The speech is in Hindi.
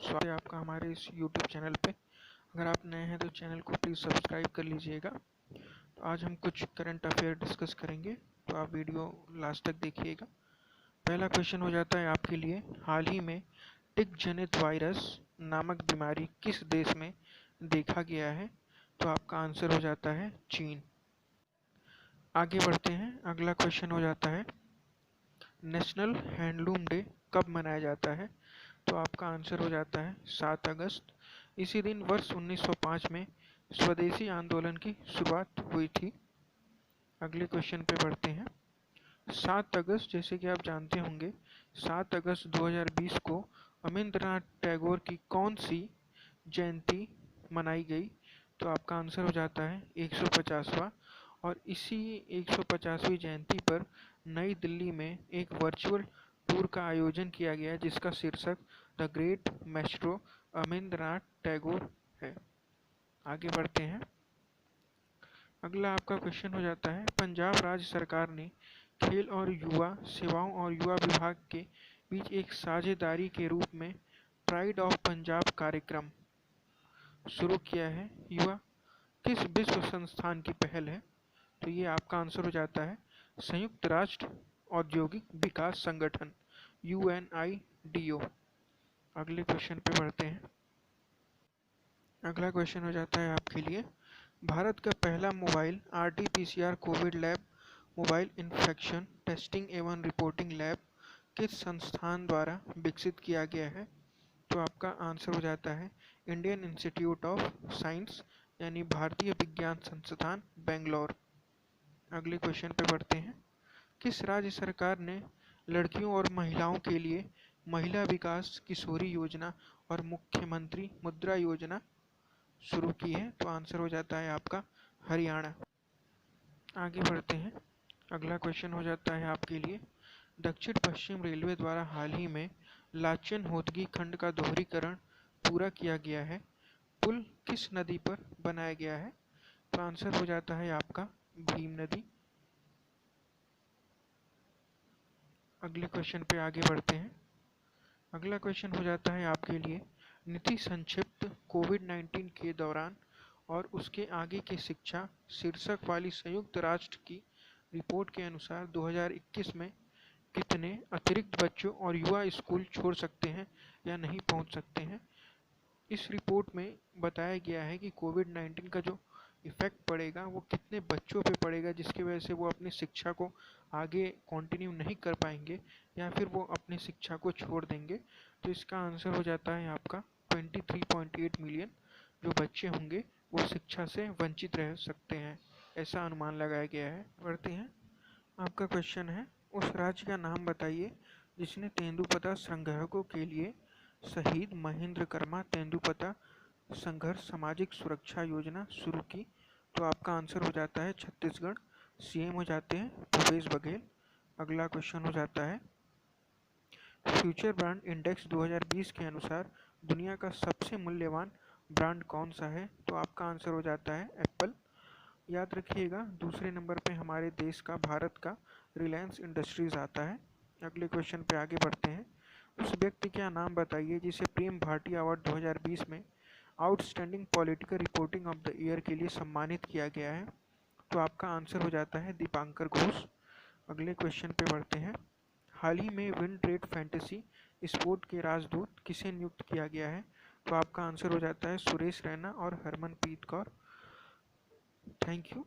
स्वागत है आपका हमारे इस YouTube चैनल पे। अगर आप नए हैं तो चैनल को प्लीज़ सब्सक्राइब कर लीजिएगा। तो आज हम कुछ करंट अफेयर डिस्कस करेंगे, तो आप वीडियो लास्ट तक देखिएगा। पहला क्वेश्चन हो जाता है आपके लिए, हाल ही में टिक जनित वायरस नामक बीमारी किस देश में देखा गया है? तो आपका आंसर हो जाता है चीन। आगे बढ़ते हैं, अगला क्वेश्चन हो जाता है, नेशनल हैंडलूम डे कब मनाया जाता है? तो आपका आंसर हो जाता है 7 अगस्त। इसी दिन वर्ष 1905 में स्वदेशी आंदोलन की शुरुआत हुई थी। अगले क्वेश्चन पे बढ़ते हैं। 7 अगस्त, जैसे कि आप जानते होंगे, 7 अगस्त 2020 को अमिंद्रनाथ टैगोर की कौन सी जयंती मनाई गई? तो आपका आंसर हो जाता है 150वां। और इसी 150वीं जयंती पर नई दिल्ली में एक वर्चुअल टूर का आयोजन किया गया जिसका शीर्षक द ग्रेट मैस्ट्रो अमिंद्रनाथ टैगोर है। आगे बढ़ते हैं, अगला आपका क्वेश्चन हो जाता है, पंजाब राज्य सरकार ने खेल और युवा सेवाओं और युवा विभाग के बीच एक साझेदारी के रूप में प्राइड ऑफ पंजाब कार्यक्रम शुरू किया है। युवा किस विश्व संस्थान की पहल है? तो ये आपका आंसर हो जाता है संयुक्त राष्ट्र औद्योगिक विकास संगठन UNIDO। अगले क्वेश्चन पे बढ़ते हैं। अगला क्वेश्चन हो जाता है आपके लिए, भारत का पहला mobile RT-PCR Covid lab mobile infection testing एवं रिपोर्टिंग लैब किस संस्थान द्वारा विकसित किया गया है? तो आपका आंसर हो जाता है इंडियन इंस्टीट्यूट ऑफ साइंस यानी भारतीय विज्ञान संस्थान बेंगलोर। अगले क्वेश्चन पे बढ़ते हैं, किस राज्य सरकार ने लड़कियों और महिलाओं के लिए महिला विकास किशोरी योजना और मुख्यमंत्री मुद्रा योजना शुरू की है? तो आंसर हो जाता है आपका हरियाणा। आगे बढ़ते हैं, अगला क्वेश्चन हो जाता है आपके लिए, दक्षिण पश्चिम रेलवे द्वारा हाल ही में लाचेन होदगी खंड का दोहरीकरण पूरा किया गया है। पुल किस नदी पर बनाया गया है? तो आंसर हो जाता है आपका भीम नदी। अगले क्वेश्चन पे आगे बढ़ते हैं, अगला क्वेश्चन हो जाता है आपके लिए, नीति संक्षिप्त कोविड-19 के दौरान और उसके आगे की शिक्षा शीर्षक वाली संयुक्त राष्ट्र की रिपोर्ट के अनुसार 2021 में कितने अतिरिक्त बच्चों और युवा स्कूल छोड़ सकते हैं या नहीं पहुंच सकते हैं? इस रिपोर्ट में बताया गया है कि कोविड-19 का जो इफ़ेक्ट पड़ेगा वो कितने बच्चों पे पड़ेगा, जिसकी वजह से वो अपनी शिक्षा को आगे कंटिन्यू नहीं कर पाएंगे या फिर वो अपनी शिक्षा को छोड़ देंगे। तो इसका आंसर हो जाता है आपका 23.8 मिलियन जो बच्चे होंगे वो शिक्षा से वंचित रह सकते हैं, ऐसा अनुमान लगाया गया है। बढ़ते हैं, आपका क्वेश्चन है, उस राज्य का नाम बताइए जिसने तेंदुपत्ता संग्राहकों के लिए शहीद महेंद्र कर्मा तेंदुपत्ता संघर्ष सामाजिक सुरक्षा योजना शुरू की? तो आपका आंसर हो जाता है छत्तीसगढ़। CM हो जाते हैं भूपेश बघेल। अगला क्वेश्चन हो जाता है, फ्यूचर ब्रांड इंडेक्स 2020 के अनुसार दुनिया का सबसे मूल्यवान ब्रांड कौन सा है? तो आपका आंसर हो जाता है एप्पल। याद रखिएगा, दूसरे नंबर पे हमारे देश का, भारत का रिलायंस इंडस्ट्रीज आता है। अगले क्वेश्चन पे आगे बढ़ते हैं, उस व्यक्ति का नाम बताइए जिसे प्रेम भाटी अवार्ड 2020 में outstanding political reporting of the year के लिए सम्मानित किया गया है? तो आपका आंसर हो जाता है दीपांकर घोष। अगले क्वेश्चन पे बढ़ते हैं, हाल ही में विन ट्रेड फैंटेसी स्पोर्ट के राजदूत किसे नियुक्त किया गया है? तो आपका आंसर हो जाता है सुरेश रैना और हरमनप्रीत कौर। Thank you.